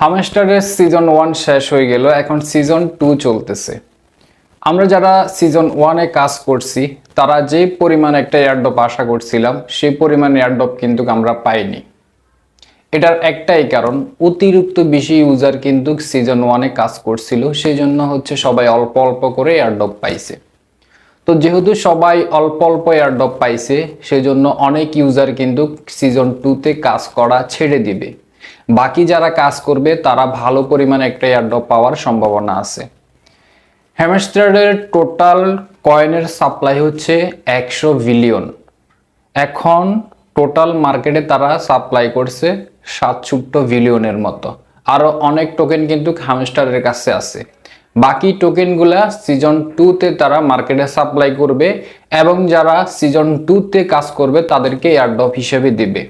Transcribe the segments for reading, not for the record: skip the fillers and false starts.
হামস্টারের season 1 শেষ হয়ে গেল, এখন সিজন 2 চলতেছে। আমরা যারা সিজন 1-এ কাজ করছি তারা যে পরিমাণ একটা এয়ারড্রপ আশা করছিলাম সেই পরিমাণ এয়ারড্রপ কিন্তু আমরা পাইনি। এটার একটাই কারণ, অতিরিক্ত বেশি ইউজার কিন্তু সিজন 1-এ কাজ করছিল, সেই জন্য হচ্ছে সবাই অল্প অল্প করে এয়ারড্রপ পাইছে। তো যেহেতু সবাই অল্প অল্প এয়ারড্রপ পাইছে, সেজন্য অনেক ইউজার কিন্তু সিজন 2-তে কাজ করা ছেড়ে দিবে। বাকি যারা কাজ করবে তারা ভালো পরিমাণে একটা এয়ারড্রপ পাওয়ার সম্ভাবনা আছে। হ্যামস্টারের টোটাল কয়েনের সাপ্লাই হচ্ছে 100 বিলিয়ন। এখন টোটাল মার্কেটে তারা সাপ্লাই করছে 67 বিলিয়নের মতো। আরো অনেক টোকেন কিন্তু হ্যামস্টারের কাছে আছে। বাকি টোকেনগুলা সিজন 2-তে তারা মার্কেটে সাপ্লাই করবে এবং যারা সিজন 2-তে কাজ করবে তাদেরকে এয়ারড্রপ হিসেবে দিবে।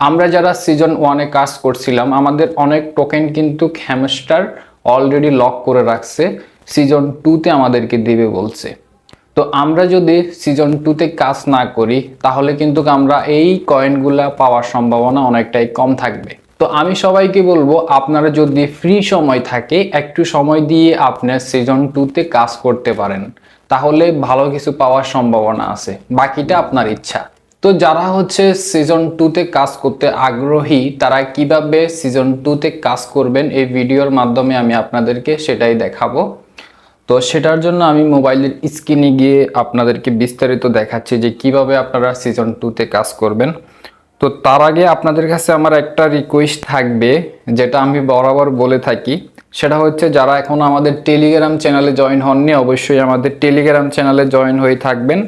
আমরা যারা সিজন 1-এ কাজ করছিলাম আমাদের অনেক টোকেন কিন্তু হ্যামস্টার অলরেডি লক করে রাখছে, সিজন 2-তে আমাদেরকে দিবে বলছে। তো আমরা যদি সিজন 2-তে কাজ না করি তাহলে কিন্তু আমরা এই কয়েনগুলা পাওয়ার সম্ভাবনা অনেকটাই কম থাকবে। তো আমি সবাইকে বলবো, আপনারা যদি ফ্রি সময় থাকে একটু সময় দিয়ে আপনার সিজন 2-তে কাজ করতে পারেন, তাহলে ভালো কিছু পাওয়ার সম্ভাবনা আছে। বাকিটা আপনার ইচ্ছা। তো যারা হচ্ছে সিজন 2-তে কাজ করতে আগ্রহী তারা কিভাবে সিজন 2-তে কাজ করবেন এই ভিডিওর মাধ্যমে আমি আপনাদেরকে সেটাই দেখাবো। তো সেটার জন্য আমি মোবাইলের স্ক্রিনে গিয়ে আপনাদেরকে বিস্তারিত দেখাচ্ছি যে কিভাবে আপনারা সিজন 2-তে কাজ করবেন। তো তার আগে আপনাদের কাছে আমার একটা রিকোয়েস্ট থাকবে, যেটা আমি বরাবর বলে থাকি, সেটা হচ্ছে যারা এখন আমাদের টেলিগ্রাম চ্যানেলে জয়েন হননি অবশ্যই আমাদের টেলিগ্রাম চ্যানেলে জয়েন হয়ে থাকবেন।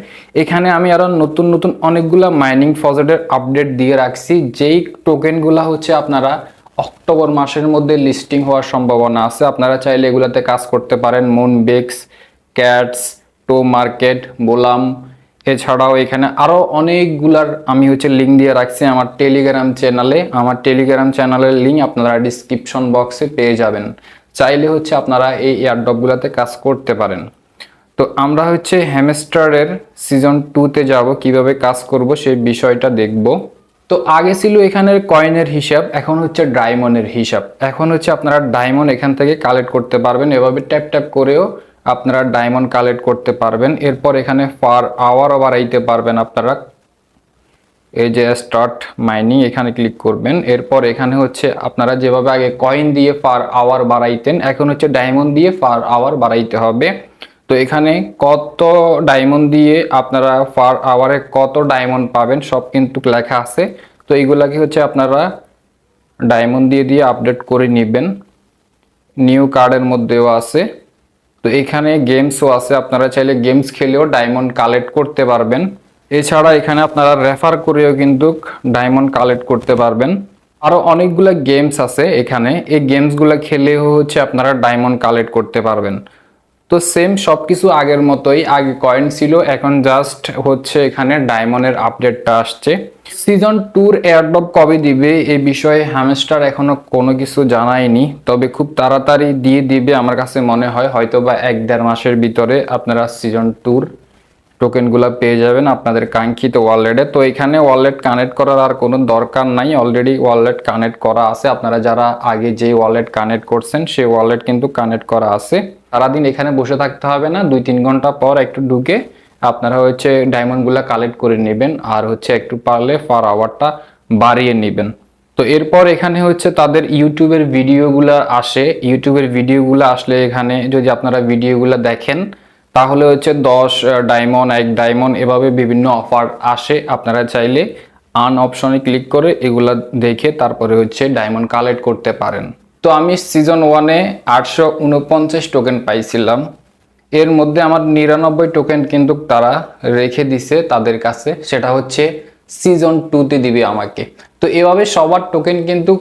এখানে আমি আরো নতুন নতুন অনেকগুলা মাইনিং প্রজেক্টের আপডেট দিয়ে রাখছি, যেই টোকেনগুলা হচ্ছে আপনারা অক্টোবর মাসের মধ্যে লিস্টিং হওয়ার সম্ভাবনা আছে। আপনারা চাইলে এগুলাতে কাজ করতে পারেন। মুনবেক্স, ক্যাটস, টো মার্কেট, বোলাম, এছাড়াও এখানে আরো অনেকগুলার আমি হচ্ছে লিঙ্ক দিয়ে রাখছি আমার টেলিগ্রাম চ্যানেলে। আমার টেলিগ্রাম চ্যানেলের লিঙ্ক আপনারা ডিসক্রিপশন বক্সে পেয়ে যাবেন। চাইলে হচ্ছে আপনারা এই এয়ারড্রপগুলোতে কাজ করতে পারেন। তো আমরা হচ্ছে হ্যামস্টারের সিজন 2-তে যাব, কিভাবে কাজ করব সেই বিষয়টা দেখব। তো আগে ছিল এখানের কয়েনের হিসাব, এখন হচ্ছে ডায়মন্ডের হিসাব। এখন হচ্ছে আপনারা ডায়মন্ড এখান থেকে কালেক্ট করতে পারবেন, এভাবে ট্যাপ ট্যাপ করেও আপনারা ডায়মন্ড কালেক্ট করতে পারবেন। এরপর এখানে পার আওয়ারও বাড়াইতে পারবেন আপনারা। এই যে স্টার্ট মাইনিং এখানে ক্লিক করবেন। এরপর এখানে হচ্ছে আপনারা যেভাবে আগে কয়েন দিয়ে পার আওয়ার বাড়াইতেন, এখন হচ্ছে ডায়মন্ড দিয়ে পার আওয়ার বাড়াইতে হবে। তো এখানে কত ডায়মন্ড দিয়ে আপনারা পার আওয়ারে কত ডায়মন্ড পাবেন সব কিন্তু লেখা আছে। তো এইগুলাকে হচ্ছে আপনারা ডায়মন্ড দিয়ে দিয়ে আপডেট করে নেবেন। নিউ কার্ডের মধ্যেও আছে। তো এখানে গেমসও আছে, আপনারা চাইলে গেমস খেলেও ডায়মন্ড কালেক্ট করতে পারবেন। এছাড়া এখানে আপনারা রেফার করেও কিন্তু ডায়মন্ড কালেক্ট করতে পারবেন। আরো অনেকগুলো গেমস আছে এখানে, এই গেমসগুলো খেলেও হচ্ছে আপনারা ডায়মন্ড কালেক্ট করতে পারবেন। তো সেম সবকিছু আগের মতোই, আগে কয়েন ছিল, এখন জাস্ট হচ্ছে এখানে ডায়মন্ডের আপডেটটা আসছে। সিজন 2-র এয়ারড্রপ কবে দিবে এই বিষয়ে হ্যামস্টার এখনো কোনো কিছু জানায়নি, তবে খুব তাড়াতাড়ি দিয়ে দিবে আমার কাছে মনে হয়। হয়তো বা 1-1.5 মাসের ভিতরে আপনারা সিজন 2-র টোকেনগুলো পেয়ে যাবেন আপনাদের কাঙ্ক্ষিত ওয়ালেটে। তো এখানে ওয়ালেট কানেক্ট করার আর কোনো দরকার নাই, অলরেডি ওয়ালেট কানেক্ট করা আছে। আপনারা যারা আগে যে ওয়ালেট কানেক্ট করছেন সেই ওয়ালেট কিন্তু কানেক্ট করা আছে। সারাদিন এখানে বসে থাকতে হবে না, 2-3 ঘন্টা পর একটু ঢুকে আপনারা হচ্ছে ডায়মন্ডগুলো কালেক্ট করে নেবেন, আর হচ্ছে একটু পারলে পার আওয়ারটা বাড়িয়ে নেবেন। তো এরপর এখানে হচ্ছে তাদের ইউটিউবের ভিডিওগুলো আসে। ইউটিউবের ভিডিওগুলো আসলে এখানে যদি আপনারা ভিডিওগুলো দেখেন তাহলে হচ্ছে 10 ডায়মন্ড, 1 ডায়মন্ড এভাবে বিভিন্ন অফার আসে। আপনারা চাইলে আন অপশনে ক্লিক করে এগুলা দেখে তারপরে হচ্ছে ডায়মন্ড কালেক্ট করতে পারেন। তো আমি সিজন 1-এ 849 টোকেন পাইছিলাম, এর মধ্যে আমার 99 টোকেন কিন্তু তারা রেখে দিছে তাদের কাছে, সেটা হচ্ছে সিজন 2-তে দিবে আমাকে। তো এভাবে সবার টোকেন কিন্তু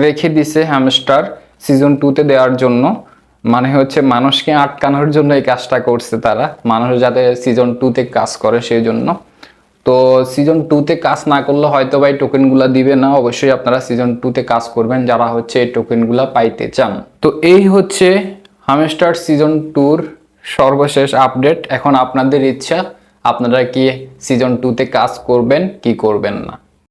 রেখে দিছে হ্যামস্টার সিজন 2-তে দেওয়ার জন্য, মানে হচ্ছে মানুষকে আটকানোর জন্য এই কাজটা করছে তারা, মানুষ যাতে সিজন 2-তে কাজ করে সেই জন্য। তো সিজন 2-তে কাজ না করলে হয়তো বা এই টোকেনগুলা দিবে না। অবশ্যই আপনারা সিজন 2-তে কাজ করবেন যারা হচ্ছে এই টোকেনগুলা পাইতে চান। তো এই হচ্ছে হ্যামস্টার সিজন 2-র সর্বশেষ আপডেট। এখন আপনাদের ইচ্ছা, আপনারা কি সিজন 2-তে কাজ করবেন কি করবেন না।